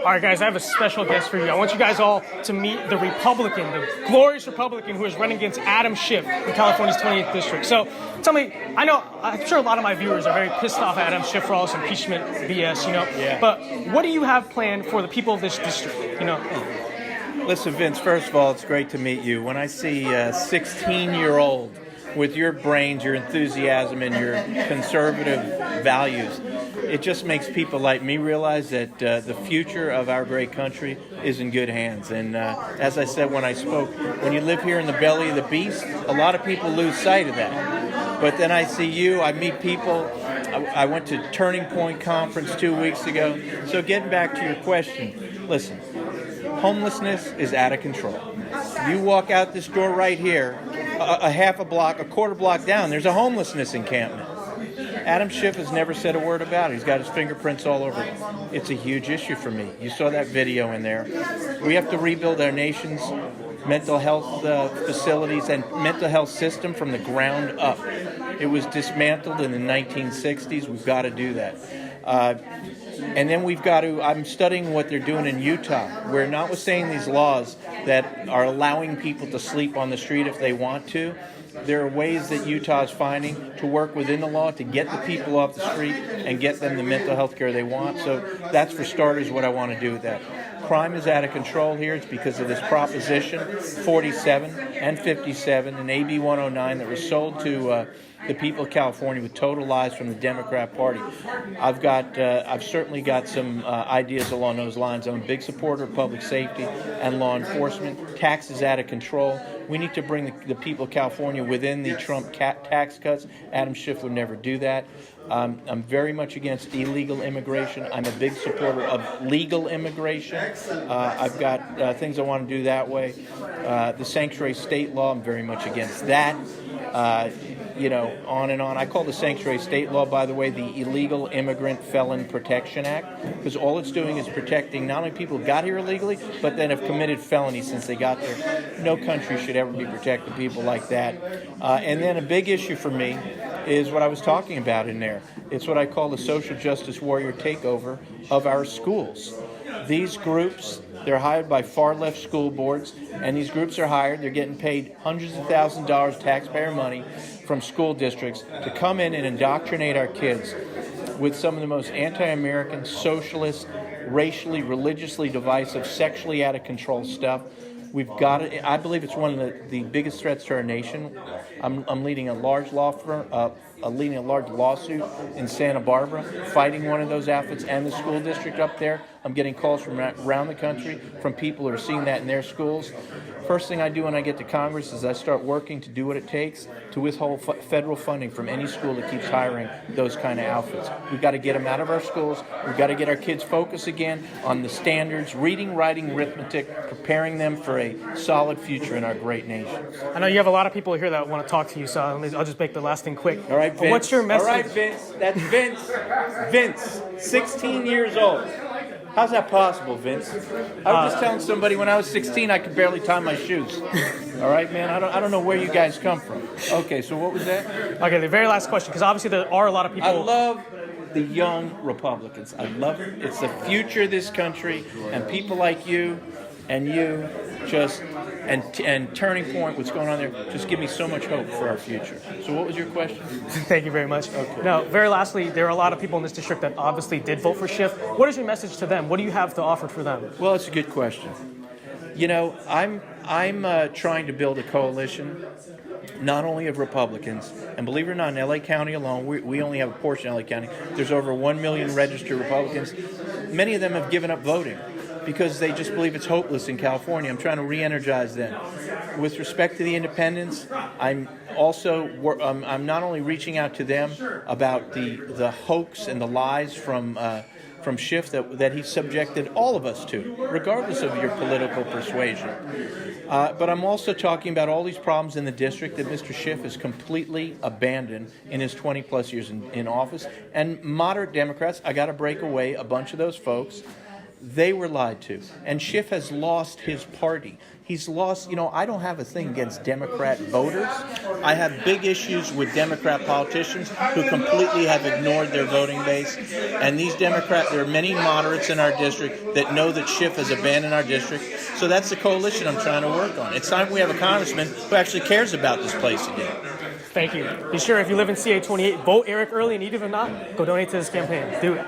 All right, guys, I have a special guest for you. I want you guys all to meet the Republican, the glorious Republican who is running against Adam Schiff in California's 28th district. So tell me, I'm sure a lot of my viewers are very pissed off at Adam Schiff for all this impeachment BS, Yeah. But what do you have planned for the people of this district, Listen, Vince, first of all, it's great to meet you. When I see a 16-year-old with your brains, your enthusiasm, and your conservative values, it just makes people like me realize that the future of our great country is in good hands. And as I said when I spoke, when you live here in the belly of the beast, a lot of people lose sight of that. But then I see you, I meet people. I went to Turning Point Conference 2 weeks ago. So getting back to your question, listen, homelessness is out of control. You walk out this door right here, a quarter block down, there's a homelessness encampment. Adam Schiff has never said a word about it. He's got his fingerprints all over it. It's a huge issue for me. You saw that video in there. We have to rebuild our nation's mental health facilities and mental health system from the ground up. It was dismantled in the 1960s. We've got to do that. And then I'm studying what they're doing in Utah, where notwithstanding these laws that are allowing people to sleep on the street if they want to, there are ways that Utah is finding to work within the law to get the people off the street and get them the mental health care they want. So that's, for starters, what I want to do with that. Crime is out of control here. It's because of this Proposition 47 and 57 and AB 109 that was sold to the people of California with total lies from the Democrat Party. I've certainly got some ideas along those lines. I'm a big supporter of public safety and law enforcement. Taxes out of control. We need to bring the people of California within the Trump tax cuts. Adam Schiff would never do that. I'm very much against illegal immigration. I'm a big supporter of legal immigration. I've got things I want to do that way. The sanctuary state law, I'm very much against that. On and on. I call the sanctuary state law, by the way, the Illegal Immigrant Felon Protection Act, because all it's doing is protecting not only people who got here illegally, but then have committed felonies since they got there. No country should ever be protecting people like that. And then a big issue for me is what I was talking about in there. It's what I call the social justice warrior takeover of our schools. These groups, they're hired by far-left school boards, and these groups are hired. They're getting paid hundreds of thousands of dollars taxpayer money from school districts to come in and indoctrinate our kids with some of the most anti-American, socialist, racially, religiously divisive, sexually out-of-control stuff. We've got it. I believe it's one of the biggest threats to our nation. I'm leading a large law firm, leading a large lawsuit in Santa Barbara, fighting one of those outfits and the school district up there. I'm getting calls from around the country from people who are seeing that in their schools. First thing I do when I get to Congress is I start working to do what it takes to withhold federal funding from any school that keeps hiring those kind of outfits. We've got to get them out of our schools. We've got to get our kids focused again on the standards, reading, writing, arithmetic, preparing them for a solid future in our great nation. I know you have a lot of people here that want to talk to you, so I'll just make the last thing quick. All right, Vince. What's your message? All right, Vince. That's Vince. Vince, 16 years old. How's that possible, Vince? I was just telling somebody when I was 16 I could barely tie my shoes. All right, man? I don't know where you guys come from. Okay, so what was that? Okay, the very last question, because obviously there are a lot of people... I love the young Republicans. I love it. It's the future of this country, and people like you and you and Turning Point, what's going on there, just give me so much hope for our future. So what was your question? Thank you very much. Okay. Now, very lastly, there are a lot of people in this district that obviously did vote for Schiff. What is your message to them? What do you have to offer for them? Well, it's a good question. I'm trying to build a coalition, not only of Republicans, and believe it or not, in LA County alone, we only have a portion of LA County. There's over 1 million registered Republicans. Many of them have given up voting because they just believe it's hopeless in California. I'm trying to re-energize them. With respect to the independents, I'm not only reaching out to them about the hoax and the lies from Schiff that he subjected all of us to, regardless of your political persuasion. But I'm also talking about all these problems in the district that Mr. Schiff has completely abandoned in his 20-plus years in office. And moderate Democrats, I got to break away a bunch of those folks They were lied to. And Schiff has lost his party. He's lost, I don't have a thing against Democrat voters. I have big issues with Democrat politicians who completely have ignored their voting base. And these Democrats, there are many moderates in our district that know that Schiff has abandoned our district. So that's the coalition I'm trying to work on. It's time we have a congressman who actually cares about this place again. Thank you. Be sure if you live in CA 28, vote Eric early, and even if not, go donate to this campaign. Do it.